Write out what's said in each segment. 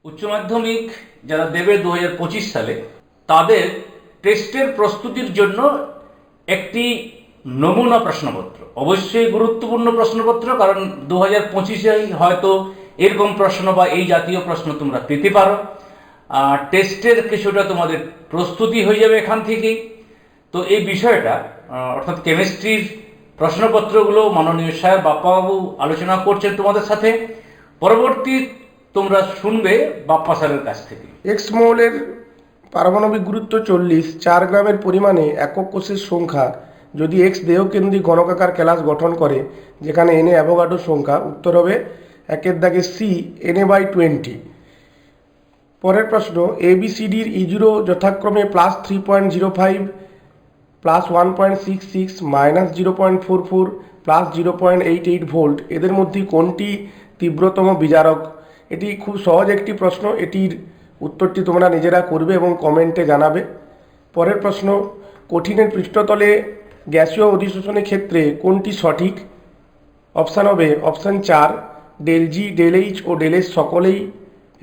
উচ্চ মাধ্যমিক যারা দেবে 2025 সালে তাদের টেস্টের প্রস্তুতির জন্য একটি নমুনা প্রশ্নপত্র, অবশ্যই গুরুত্বপূর্ণ প্রশ্নপত্র, কারণ 2025-এ হয়তো এরকম প্রশ্ন বা এই জাতীয় প্রশ্ন তোমরা পেতে পারো। টেস্টের কিছুটা তোমাদের প্রস্তুতি হয়ে যাবে এখান থেকেই। তো এই বিষয়টা অর্থাৎ কেমিস্ট্রির প্রশ্নপত্রগুলো মাননীয় স্যার বাপ্পাবাবু আলোচনা করছেন তোমাদের সাথে। পরবর্তী তোমরা শুনবে বাপ্পা স্যারের কাছ থেকে। এক্স মৌলের পারমাণবিক গুরুত্ব 40, 4 গ্রামের পরিমাণে একক কোষের সংখ্যা যদি এক্স দেহকেন্দ্রিক ঘনকাকার ক্যালাস গঠন করে, যেখানে এনে অ্যাভোগাড্রো সংখ্যা, উত্তর হবে একের দাগে সি, Na/20। পরের প্রশ্ন, ABCDর E0 যথাক্রমে +3.05, +1.66, -0.44, +0.88 ভোল্ট, এদের মধ্যে কোনটি তীব্রতম বিজারক? এটি খুব সহজ একটি প্রশ্ন, এটির উত্তরটি তোমরা নিজেরা করবে এবং কমেন্টে জানাবে। পরের প্রশ্ন, কঠিনের পৃষ্ঠতলে গ্যাসীয় অধিশোষণের ক্ষেত্রে কোনটি সঠিক? অপশান হবে অপশান 4, ΔG, ΔH ও ΔS সকলেই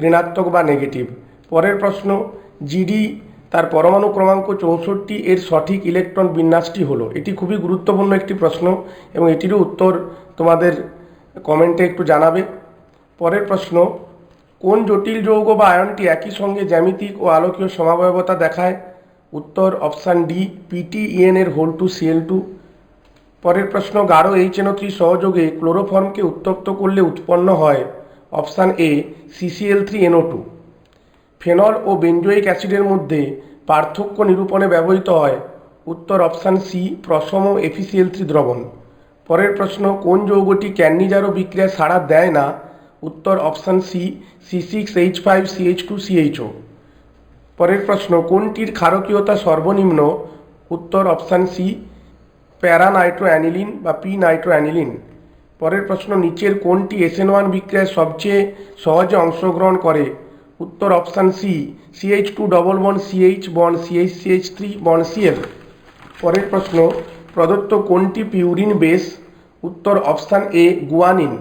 ঋণাত্মক বা নেগেটিভ। পরের প্রশ্ন, জিডি তার পরমাণু ক্রমাঙ্ক 64 এর সঠিক ইলেকট্রন বিন্যাসটি হলো। এটি খুবই গুরুত্বপূর্ণ একটি প্রশ্ন এবং এটিরও উত্তর তোমাদের কমেন্টে একটু জানাবে। পরের প্রশ্ন, কোন জটিল যৌগ বা আয়নটি একই সঙ্গে জ্যামিতিক ও আলোকীয় সমাবয়বতা দেখায়? উত্তর অপশান ডি, PTEN এর Cl2। পরের প্রশ্ন, গাঢ় HNO3 সহযোগে ক্লোরোফর্মকে উত্তপ্ত করলে উৎপন্ন হয়? Option A, CCl3NO2। Phenol O benzoic অ্যাসিডের মধ্যে পার্থক্য নিরূপণে ব্যবহৃত হয়? উত্তর অপশান সি, প্রশম FeCl3 দ্রবণ। পরের প্রশ্ন, কোন যৌগটি ক্যান্নিজারো বিক্রিয়া সাড়া দেয় না? উত্তর অপশান সি, C6H5CH2CHO। পরের প্রশ্ন, কোনটির ক্ষারকীয়তা সর্বনিম্ন? উত্তর অপশান সি, প্যারানাইট্রোঅ্যানিলিন বা P-নাইট্রোঅ্যানিলিন। পরের প্রশ্ন, নিচের কোনটি SN1 বিক্রিয়ায় সবচেয়ে সহজে অংশগ্রহণ করে? উত্তর option C, CH2 double bond CH bond CH3 bond Cl। পরের প্রশ্ন, প্রদত্ত কোনটি পিউরিন বেস? উত্তর অপশান এ, গুয়ানিন।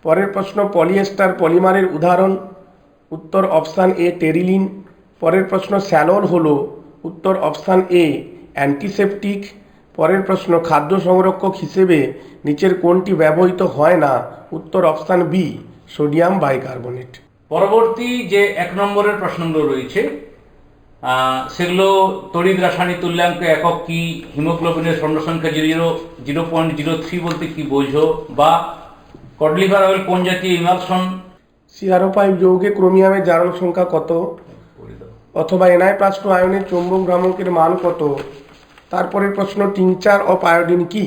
পরের প্রশ্ন, পলিয়েস্টার পলিমারের উদাহরণ? উত্তর অপশান এ, টেরিলিন। পরের প্রশ্ন, স্যালল হলো? উত্তর অপশান এ, অ্যান্টিসেপটিক। পরের প্রশ্ন, খাদ্য সংরক্ষক হিসেবে নিচের কোনটি ব্যবহৃত হয় না? উত্তর অপশান বি, সোডিয়াম বাইকার্বনেট। পরবর্তী যে 1 নম্বরের প্রশ্নগুলো রয়েছে সেগুলো তড়িৎ রাসায়নিক তুল্যাঙ্ক একক কি, হিমোগ্লোবিনের সংখ্যা 0.03 বলতে কি বোঝো, বা কড লিভার অয়েল কোন জাতীয় ইমালশন? CR5 যৌগে ক্রোমিয়ামের জারণ সংখ্যা কত? অথবা Na+2 আয়নের চৌম্বক ভ্রামকের মান কত? তারপরের প্রশ্ন, টিংচার অফ আয়োডিন কি?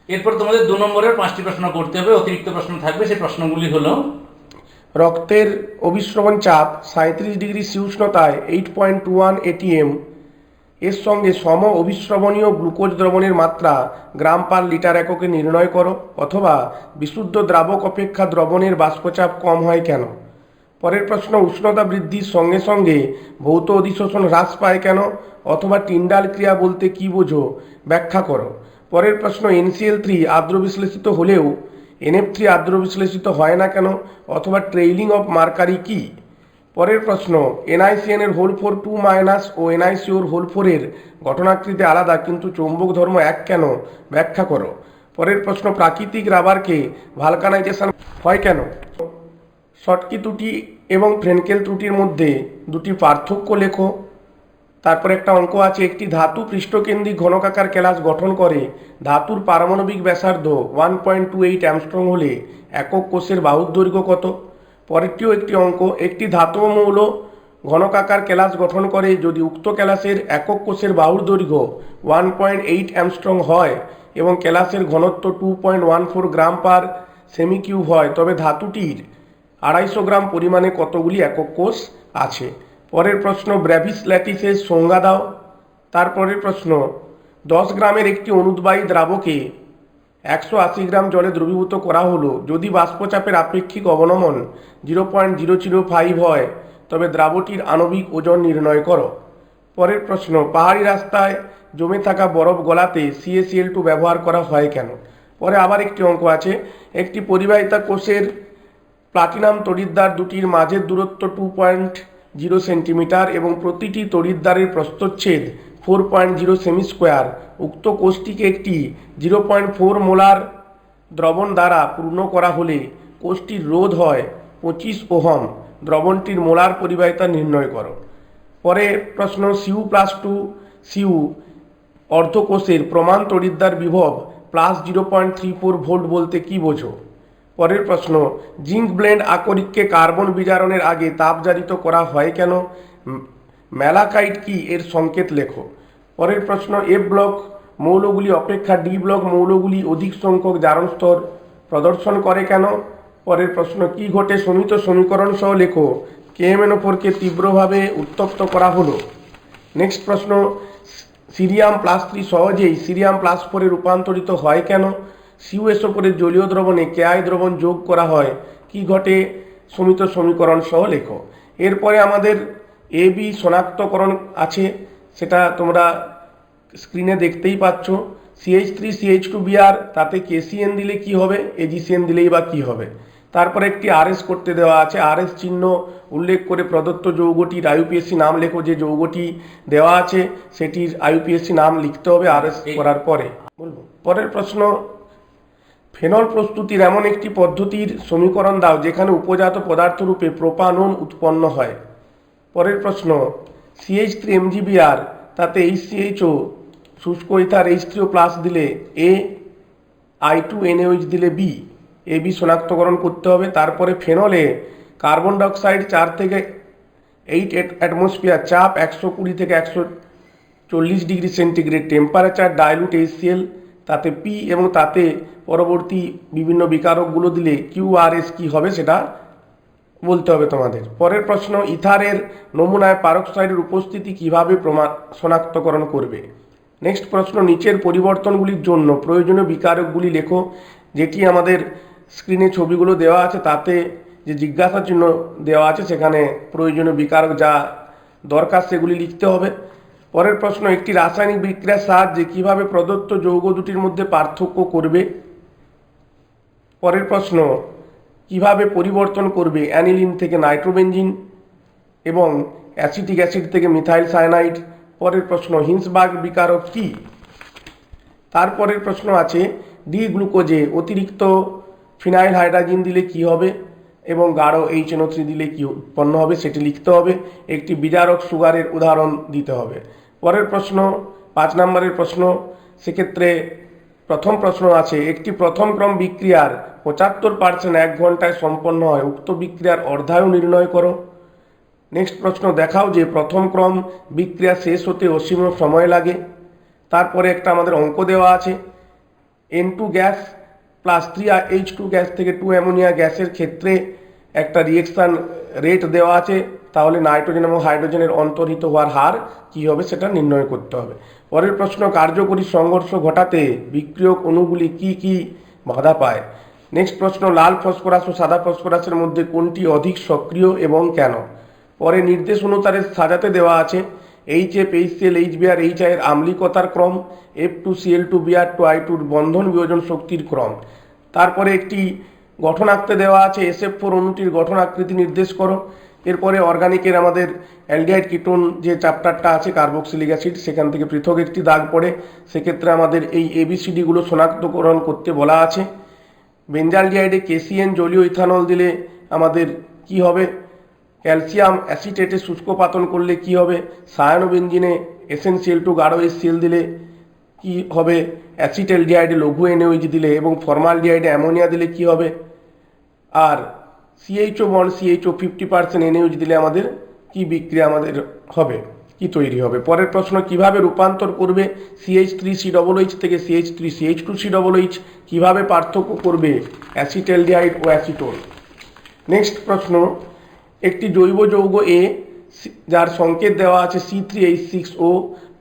এরপর তোমাদের 2 নম্বরের 5টি প্রশ্ন করতে হবে, অতিরিক্ত প্রশ্ন থাকবে। সেই প্রশ্নগুলি হলো, রক্তের অভিস্রবণ চাপ 37 ডিগ্রি সি উষ্ণতায় 8.21 ATM এর সঙ্গে সম অভিস্রবণীয় গ্লুকোজ দ্রবণের মাত্রা গ্রাম পার লিটার এককে নির্ণয় করো। অথবা বিশুদ্ধ দ্রাবক অপেক্ষা দ্রবণের বাষ্পচাপ কম হয় কেন? পরের প্রশ্ন, উষ্ণতা বৃদ্ধির সঙ্গে সঙ্গে ভৌত অধিশোষণ হ্রাস পায় কেন? অথবা টিন্ডাল ক্রিয়া বলতে কি বোঝো, ব্যাখ্যা করো। পরের প্রশ্ন, NCl3 আর্দ্র বিশ্লেষিত হলেও NF3 আর্দ্র বিশ্লেষিত হয় না কেন? অথবা ট্রেইলিং অফ মার্কারি কি? পরের প্রশ্ন, NiCN এর হোল 4 2- ও NiCO হোল 4 এর গঠনাকৃতি আলাদা কিন্তু চৌম্বক ধর্ম এক কেন, ব্যাখ্যা করো। পরের প্রশ্ন, প্রাকৃতিক রাবারকে ভালকানাইজেশন হয় কেন? শটকি ত্রুটি এবং ফ্রেনকেল ত্রুটির মধ্যে দুটি পার্থক্য লেখো। তারপর একটা অঙ্ক আছে, একটি ধাতু পৃষ্ঠকেন্দ্রিক ঘনকাকার ক্যালাস গঠন করে ধাতুর পারমাণবিক ব্যাসার্ধ 1.28 অ্যামস্ট্রং হলে একক কোষের বাহুর দৈর্ঘ্য কত? পরেরটিও একটি অঙ্ক, একটি ধাতব মৌল ঘনকাকার ক্যালাস গঠন করে যদি উক্ত ক্যালাসের একক কোষের বাহুর দৈর্ঘ্য 1.8 অ্যামস্ট্রং হয় এবং ক্যালাসের ঘনত্ব 2.14 গ্রাম পার সেমিকিউব হয়, তবে ধাতুটির 250 গ্রাম পরিমাণে কতগুলি একক কোষ আছে? পরের প্রশ্ন, ব্র্যাভিস ল্যাটিসের সংজ্ঞা দাও। তারপরের প্রশ্ন, 10 গ্রামের একটি অনুদ্বায়ী দ্রাবকে 180 গ্রাম জলে দ্রবীভূত করা হলো, যদি বাষ্পচাপের আপেক্ষিক অবনমন 0.005 হয় তবে দ্রাবটির আণবিক ওজন নির্ণয় করো। পরের প্রশ্ন, পাহাড়ি রাস্তায় জমে থাকা বরফ গলাতে CaCl2 ব্যবহার করা হয় কেন? পরে আবার একটি অঙ্ক আছে, একটি পরিবাহিতা কোষের প্লাটিনাম তড়িৎদ্বার দুটির মাঝের দূরত্ব 2.0 সেন্টিমিটার এবং প্রতিটি তড়িৎদ্বারের প্রস্থচ্ছেদ 4.0 সেমি স্কোয়ার। উক্ত কোষটিকে একটি 0.4 মোলার দ্রবণ দ্বারা পূর্ণ করা হলে কোষটির রোধ হয় 25 ওহম। দ্রবণটির মোলার পরিবাহিতা নির্ণয় করো। পরে প্রশ্ন Cu+2 Cu অর্ধকোষের প্রমাণ তড়িৎদ্বার বিভব +0.34 ভোল্ট বলতে কি বোঝো? পরের প্রশ্ন জিঙ্ক ব্লেন্ড আকরিককে কার্বন বিজারণের আগে তাপজারিত করা হয় কেন? ম্যালাকাইট কি এর সংকেত লেখো। পরের প্রশ্ন এফ ব্লক মৌলগুলি অপেক্ষা ডি ব্লক মৌলগুলি অধিক সংখ্যক জারণ স্তর প্রদর্শন করে কেন? পরের প্রশ্ন কি ঘটে সমিত সমীকরণ সহ লেখো। KMnO4 কে তীব্রভাবে উত্তপ্ত করা হলো। নেক্সট প্রশ্ন সিরিয়াম+3 সহজেই সিরিয়াম+4 রূপান্তরিত হয় কেন? CuSO4 জলীয় দ্রবণে Ki দ্রবণ যোগ করা হয় কি ঘটে সমিত সমীকরণ সহ লেখো। এরপরে আমাদের AB শনাক্তকরণ আছে, সেটা তোমরা স্ক্রিনে দেখতেই পাচ্ছ। CH3CH2Br তাতে KCN দিলে কি হবে, AgCN দিলেই বা কি হবে। তারপরে একটি RS করতে দেওয়া আছে। RS চিহ্ন উল্লেখ করে প্রদত্ত যৌগটির IUPAC নাম লেখো। যে যৌগটি দেওয়া আছে সেটির IUPAC নাম লিখতে হবে RS করার পরে। বলবো পরের প্রশ্ন ফেনল প্রস্তুতির এমন একটি পদ্ধতির সমীকরণ দাও যেখানে উপজাত পদার্থরূপে প্রোপানন উৎপন্ন হয়। পরের প্রশ্ন CH3MgBr তাতে HCHO শুষ্ক ইথার H3O+ দিলে A, I2NaOH দিলে B, AB শনাক্তকরণ করতে হবে। তারপরে ফেনলে কার্বন ডাইঅক্সাইড 4 থেকে 8 অ্যাটমসফিয়ার চাপ 120 থেকে 140 degree centigrade temperature dilute HCl তাতে P এবং তাতে পরবর্তী বিভিন্ন বিকারকগুলো দিলে QRS কি হবে সেটা বলতে হবে তোমাদের। পরের প্রশ্ন ইথারের নমুনায় পারক্সাইডের উপস্থিতি কিভাবে শনাক্তকরণ করবে। নেক্সট প্রশ্ন নিচের পরিবর্তনগুলির জন্য প্রয়োজনীয় বিকারকগুলি লেখো। যেটি আমাদের স্ক্রিনে ছবিগুলো দেওয়া আছে তাতে যে জিজ্ঞাসা চিহ্ন দেওয়া আছে সেখানে প্রয়োজনীয় বিকারক যা দরকার সেগুলি লিখতে হবে। পরের প্রশ্ন একটি রাসায়নিক বিক্রিয়ার সাহায্যে কিভাবে প্রদত্ত যৌগ দুটির মধ্যে পার্থক্য করবে। পরের প্রশ্ন কিভাবে পরিবর্তন করবে অ্যানিলিন থেকে নাইট্রোবেনজিন এবং অ্যাসিটিক অ্যাসিড থেকে মিথাইল সায়ানাইড। পরের প্রশ্ন হিন্সবার্গ বিকারক কি। তারপরের প্রশ্ন আছে ডি গ্লুকোজে অতিরিক্ত ফিনাইল হাইড্রাজিন দিলে কি হবে এবং গাঢ় HNO3 দিলে কি উৎপন্ন হবে সেটি লিখতে হবে। একটি বিজারক সুগারের উদাহরণ দিতে হবে। পরের প্রশ্ন 5 নম্বরের প্রশ্ন, সেক্ষেত্রে প্রথম প্রশ্ন আছে একটি প্রথম ক্রম বিক্রিয়ার 75% 1 ঘন্টায় সম্পন্ন হয়, উক্ত বিক্রিয়ার অর্ধায়ু নির্ণয় করো। নেক্সট প্রশ্ন দেখাও যে প্রথম ক্রম বিক্রিয়া শেষ হতে অসীম সময় লাগে। তারপরে একটা আমাদের অঙ্ক দেওয়া আছে N2 gas plus 3H2 gas থেকে 2 অ্যামোনিয়া গ্যাসের ক্ষেত্রে একটা রিয়েকশান রেট দেওয়া আছে, তাহলে নাইট্রোজেন এবং হাইড্রোজেনের অন্তর্হিত হওয়ার হার কী হবে সেটা নির্ণয় করতে হবে। পরের প্রশ্ন কার্যকরী সংঘর্ষ ঘটাতে বিক্রিয়ক অণুগুলি কি কি বাধা পায়। নেক্সট প্রশ্ন লাল ফসফরাস ও সাদা ফসফরাসের মধ্যে কোনটি অধিক সক্রিয় এবং কেন। পরে নির্দেশ অনুসারে সাজাতে দেওয়া আছে HF HCl HBr HI এর আম্লিকতার ক্রম, F2Cl2Br2I2 বন্ধন বিয়োজন শক্তির ক্রম। তারপরে একটি গঠন আঁকতে দেওয়া আছে SF4 অণুটির গঠন আকৃতি নির্দেশ করো। এরপরে অর্গানিকের আমাদের অ্যালডিহাইড কিটোন যে চ্যাপ্টারটা আছে কার্বক্সিলিক অ্যাসিড সেখান থেকে পৃথক একটি দাগ পড়ে, সেক্ষেত্রে আমাদের এই ABCDগুলো শনাক্তকরণ করতে বলা আছে। বেঞ্জালডিহাইডে KCN জলীয় ইথানল দিলে আমাদের কি হবে, ক্যালসিয়াম অ্যাসিটেটে শুষ্ক পাতন করলে কি হবে, সায়ানোবেনজিনে SnCl2 গাঢ় HCl দিলে কি হবে, অ্যাসিটালডিহাইডে লঘু NaOH দিলে এবং ফর্মালডিহাইডে অ্যামোনিয়া দিলে কি হবে, আর CHO বন্ড CHO 50% NaOH দিলে আমাদের কি বিক্রিয়া আমাদের হবে, কি তৈরি হবে। পরের প্রশ্ন কিভাবে রূপান্তর করবে CH3COOH থেকে CH3CH2COOH, কিভাবে পার্থক্য করবে অ্যাসিটালডিহাইড ও অ্যাসিটোন। নেক্সট প্রশ্ন একটি জৈব যৌগ A যার সংকেত দেওয়া আছে C3H6O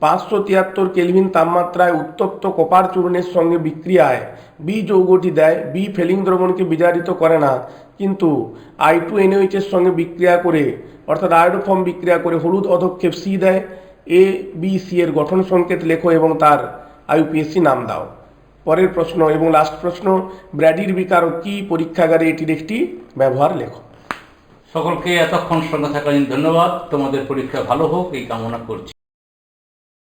573 কেলভিন তাপমাত্রায় উত্তপ্ত কপার চূর্ণের সঙ্গে বিক্রিয়ায় B যৌগটি দেয়। B ফেলিং দ্রবণকে বিজারিত করে না, কিন্তু I2NaOH এর সঙ্গে বিক্রিয়া করে অর্থাৎ আয়োডোফর্ম বিক্রিয়া করে হলুদ অধক্ষেপ C দেয়। A B C এর গঠন সংকেত লেখো এবং তার IUPAC নাম দাও। পরের প্রশ্ন এবং লাস্ট প্রশ্ন, ব্র্যাডির বিকারক কি? পরীক্ষাগারে এটির একটি ব্যবহার লেখো। সকলকে এতক্ষণ সঙ্গে থাকার জন্য ধন্যবাদ। তোমাদের পরীক্ষা ভালো হোক এই কামনা করছি।